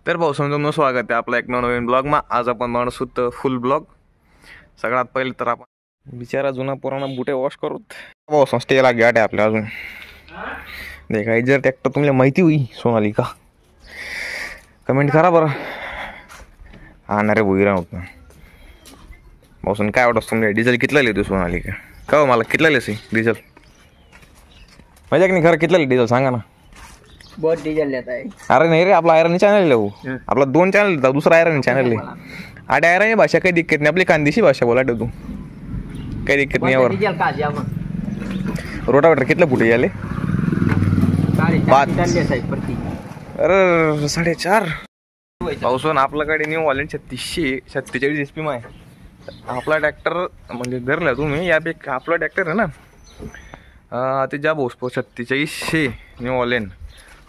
तर भाऊ तुमचं स्वागत आहे आपला एक नवीन ब्लॉगमा। आज आपण माणूस फुल ब्लॉग। सगळ्यात पहिले तर आपण बिचारा जुना पुराणा बुटे वॉश करूत। भाऊ स्टेला गाठ आहे आपल्या अजून देखा जर ट्रॅक्टर तुम्हाला माहिती होई सोनालिका कमेंट करा बरं। हा ना रे भुईरा होत भाऊसन काय वाटत तुम्हाला डिझेल कितला लिहितो सोनालिका का हो मला कितला लिहिस डिझेल मजा की नाही खरं कितला डिझेल सांगा ना। बहुत डीजल लेता है। अरे नहीं रे आपला आयरन चॅनल आहे आपला दोन चॅनल दूसरा आयरन चॅनल आहे। आडे आयरन भाषा काही दिक्कत नाही आपली कांदेशी भाषा बोला तू काही दिक्कत नाही यावर। डीजल का दिया मग रोटावेटर कितले फुटे झाले 4.5 अरे 4.5 पावसून आपल्याकडे न्यू वॉलेंट 3646 HP मा आहे आपला ट्रॅक्टर म्हणजे धरला तुम्ही यापैकी आपला ट्रॅक्टर आहे ना ते ज्या बोसपो 4600 न्यू वॉलेंट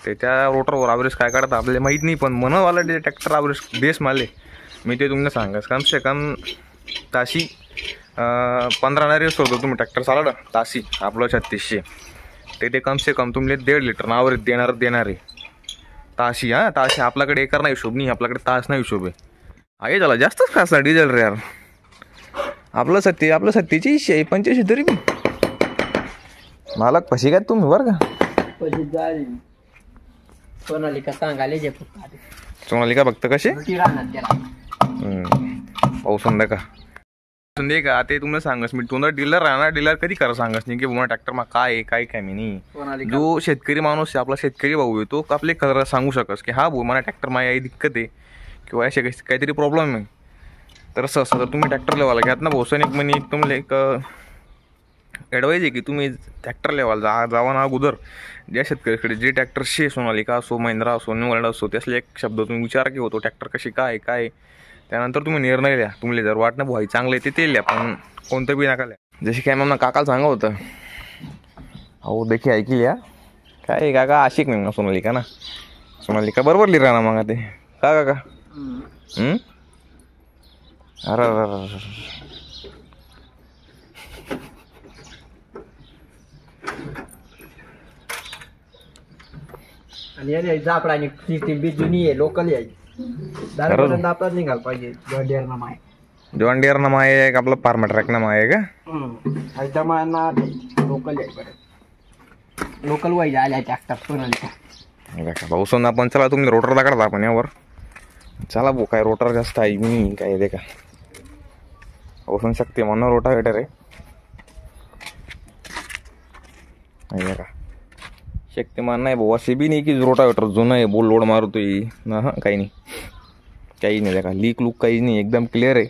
ते त्या रोटरवर ॲव्हरेज काय काढतात आपल्याला माहीत नाही पण मनवाला ते ट्रॅक्टर ॲव्हरेज बेस मारले मी ते तुम्हाला सांगास कम से कम ताशी 15 रेस होतो तुम्ही ट्रॅक्टर चालवलं ताशी आपलं 3600 ते कम से कम तुम्हाला 1.5 लिटर ॲव्हरेज देणार आहे ताशी। हां ताशी आपल्याकडे एकर नाही हिशोब नाही आपल्याकडे तास नाही हिशोब आहे त्याला जास्तच खास डिझेल रे यार आपलं 37ची 85 तरी बी मालक पशी काय तुम्ही बरं का सोनालिका सांगाले जे सोनालिका बघतं कशी पाऊस का संदे का ते तुम्हाला सांगस मी तुम्हाला डीलर राहणार डीलर कधी करा सांगस नाही की बुवा ट्रॅक्टर मा काय आहे काय काय मी नाही जो शेतकरी माणूस आहे आपला शेतकरी भाऊ आहे तो आपले खरं सांगू शकस की हा भाऊ मला ट्रॅक्टर मा याही दिक्कत आहे किंवा असे काहीतरी प्रॉब्लेम आहे तर असं तर तुम्ही ट्रॅक्टर लेवाला घ्यात ना भाऊसन एक म्हणे तुम्हाला एक ॲडवाईज आहे की तुम्ही ट्रॅक्टर लेवाला जावा ना अगोदर ज्या शेतकऱ्याकडे जे ट्रॅक्टर शे सोनालिका असो महिंद्रा असो न्यूलँड असो त्यासले एक शब्द तुम्ही विचारा की होतो ट्रॅक्टर कशी काय काय त्यानंतर तुम्ही निर्णय द्या तुम्हाला जर वाटणं भाई चांगलं आहे ते लिहा पण कोणतं बी नका लिहा जसे काय मग काकाला सांगा होतं अहो देखी ऐकली या काय काका आशिक नाही ना सोनालिका ना सोनालिका बरोबर लिहा ना मग ते का काका अरे आणि याने जापडा आणि सिस्टीम बी जुनी आहे लोकल यायची दारापर्यंत आपलाच निघाल पाहिजे जॉन डिअर नाम आहे का आपलं फार्मा ट्रॅक नाम आहे का त्याच्यामुळे लोकल यायपर्यंत लोकल वाईज आल्या ट्रॅक्टर सोनालिका भाऊ सोन आपण चला तुम्ही रोटर दाखवता आपण यावर चला भाऊ काय रोटर जास्त आहे मी काय दे का भाऊ शक्ती म्हणून रोटा वेटर आहे का शक्तिमान नाही भाऊ असे बी नाही की रोटावेटर जुनं आहे बोल लोड मारतोय ना हां काही नाही देखा लीक लूक काही नाही एकदम क्लिअर आहे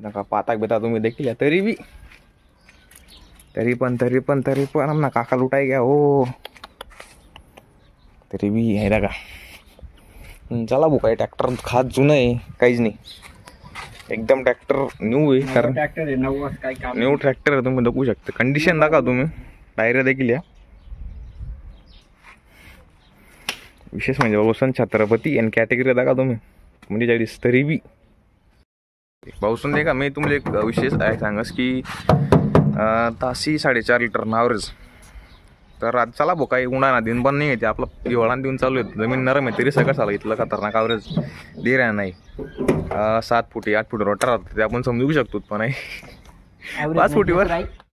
नका पाताक बेता तुम्ही देखील तरी पण आमना काका लुटाय गया हो तरी बी आहे का चला भाऊ काय ट्रॅक्टर खास जुनं आहे काहीच नाही एकदम ट्रॅक्टर न्यू आहे कारण ट्रॅक्टर आहे न्यू ट्रॅक्टर आहे तुम्ही दाखवू शकता कंडिशन दाखवा तुम्ही टायर देखील या विशेष म्हणजे भाऊसन छत्रपती आणि कॅटेगरी दाखवा तुम्ही म्हणजे 40 तरी बी भाऊसन दे का मी तुम्हाला एक विशेष आहे सांगस की ताशी 4.5 लिटर ॲव्हरेज तर आज चला भाऊ काही उन्हाळा दिन पण नाही येते आपलं हिवाळा देऊन चालू आहे जमीन नरम आहे तरी सगळं चालू इथलं खतरनाक ॲव्हरेज दे रा नाही 7 फुटी 8 फुटी रोटर ते आपण समजू शकतो पण आहे 5 फुटीवर